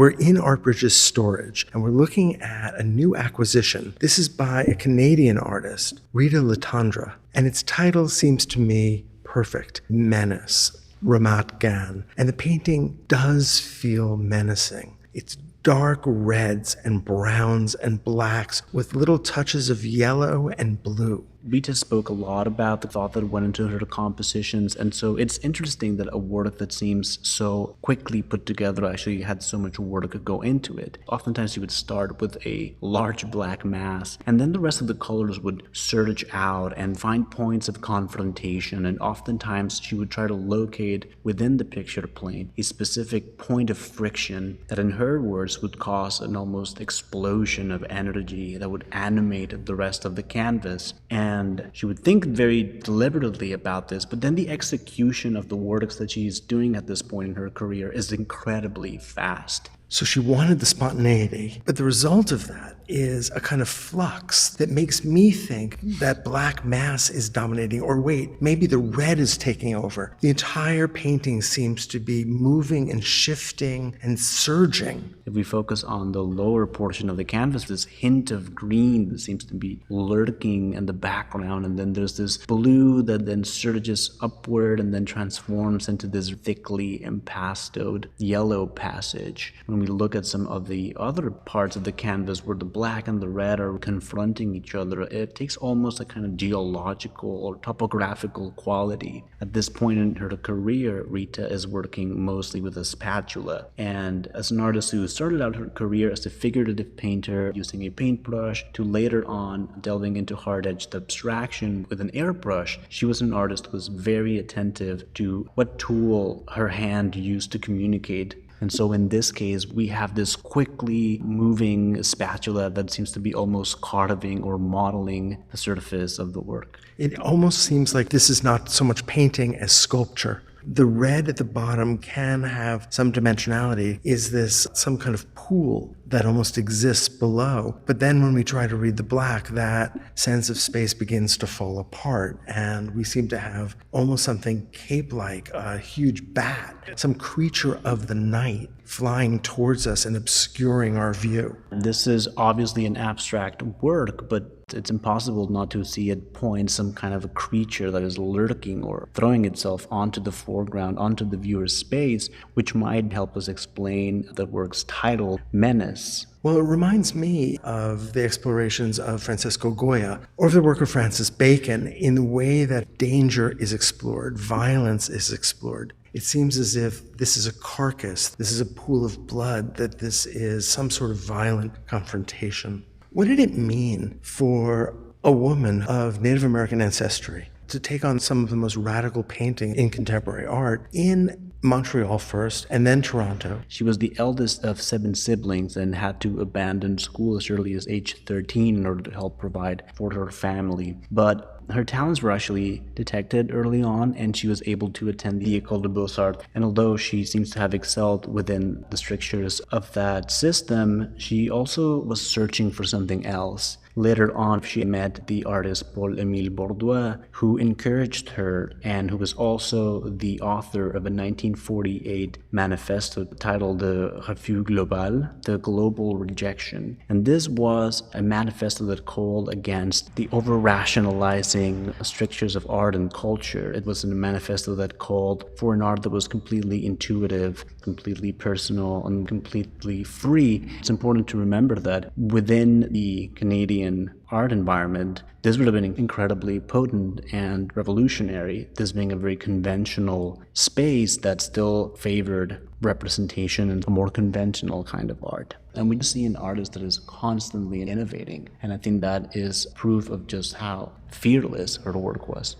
We're in Artbridge's storage, and we're looking at a new acquisition. This is by a Canadian artist, Rita Letendre, and its title seems to me perfect, Menace, Ramat Gan. And the painting does feel menacing. It's dark reds and browns and blacks with little touches of yellow and blue. Rita spoke a lot about the thought that went into her compositions, and so it's interesting that a work that seems so quickly put together actually had so much work go into it. Oftentimes she would start with a large black mass, and then the rest of the colors would surge out and find points of confrontation, and oftentimes she would try to locate within the picture plane a specific point of friction that in her words would cause an almost explosion of energy that would animate the rest of the canvas. And she would think very deliberately about this, but then the execution of the works that she's doing at this point in her career is incredibly fast. So she wanted the spontaneity, but the result of that is a kind of flux that makes me think that black mass is dominating, or wait, maybe the red is taking over. The entire painting seems to be moving and shifting and surging. If we focus on the lower portion of the canvas, this hint of green that seems to be lurking in the background, and then there's this blue that then surges upward and then transforms into this thickly impastoed yellow passage. When we look at some of the other parts of the canvas where the black and the red are confronting each other, it takes almost a kind of geological or topographical quality. At this point in her career, Rita is working mostly with a spatula, and as an artist who started out her career as a figurative painter using a paintbrush to later on delving into hard-edged abstraction with an airbrush, she was an artist who was very attentive to what tool her hand used to communicate. And so in this case, we have this quickly moving spatula that seems to be almost carving or modeling the surface of the work. It almost seems like this is not so much painting as sculpture. The red at the bottom can have some dimensionality. Is this some kind of pool that almost exists below? But then when we try to read the black, that sense of space begins to fall apart, and we seem to have almost something cape-like, a huge bat, some creature of the night flying towards us and obscuring our view. This is obviously an abstract work, but it's impossible not to see at points some kind of a creature that is lurking or throwing itself onto the foreground, onto the viewer's space, which might help us explain the work's title, Menace. Well, it reminds me of the explorations of Francisco Goya or of the work of Francis Bacon in the way that danger is explored, violence is explored. It seems as if this is a carcass, this is a pool of blood, that this is some sort of violent confrontation. What did it mean for a woman of Native American ancestry to take on some of the most radical painting in contemporary art in Montreal first and then Toronto? She was the eldest of 7 siblings and had to abandon school as early as age 13 in order to help provide for her family. But her talents were actually detected early on, and she was able to attend the École des Beaux-Arts. And although she seems to have excelled within the strictures of that system, she also was searching for something else. Later on, she met the artist Paul-Émile Bourdois, who encouraged her and who was also the author of a 1948 manifesto titled the Refus Global, the Global Rejection. And this was a manifesto that called against the over-rationalizing strictures of art and culture. It was a manifesto that called for an art that was completely intuitive, completely personal, and completely free. It's important to remember that within the Canadian art environment, this would have been incredibly potent and revolutionary, this being a very conventional space that still favored representation and a more conventional kind of art. And we see an artist that is constantly innovating, and I think that is proof of just how fearless her work was.